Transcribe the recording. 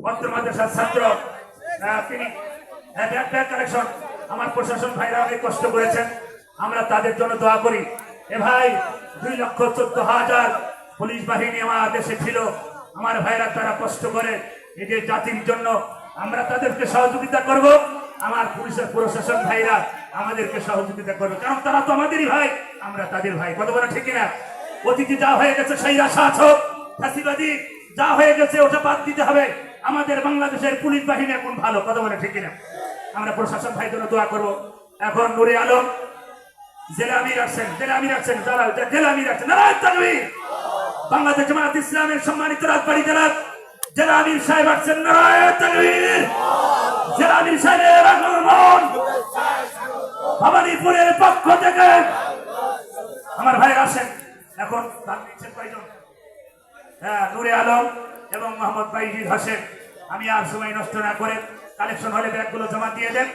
অত্র মাদ্রাসার ছাত্র, তিনি ব্যাগ কালেকশন। আমার প্রশাসন ভাইরা অনেক কষ্ট করেছেন, আমরা তাদের জন্য দোয়া করি। এ ভাই 2,14,000 পুলিশ বাহিনী আমার দেশে ছিল, আমার ভাইরা তারা কষ্ট করে এই যে জাতির জন্য, আমরা তাদেরকে সহযোগিতা করব। আমার পুলিশের প্রশাসন ভাইরা আমাদেরকে সহযোগিতা করবে, কারণ তারা তো আমাদেরই ভাই, আমরা তাদের ভাই। কত বড় ঠিক না? অতীতে যা হয়ে গেছে সেইরা শাসক ফাঁসিবাদী যা হয়ে গেছে ওটা বাদ দিতে হবে। আমাদের বাংলাদেশের পুলিশ বাহিনী এখন ভালো। কত বলে ঠিক না? আমরা প্রশাসন ভাই জন্য দোয়া করবো। এখন নুরে আলম জেলা আমির আসছেন, জেলা আমির আসছেন। নারায়ণ তাকবীর। বাংলাদেশ জামাত ইসলামের সম্মানিত রাজবাড়ী জেলা আমির সাহেব আসছেন। নারায়ণ তাকবীর। জেলা আমির সাহেবের আগমন ভবানীপুরের পক্ষ থেকে আমার ভাই আসেন। এখন কয়জন? নুরে আলম এবং মোহাম্মদ বাইজিদ হোসেন। আমি আর সময় নষ্ট না করে কালেকশন হলে ব্যাগগুলো জমা দিয়ে দেন।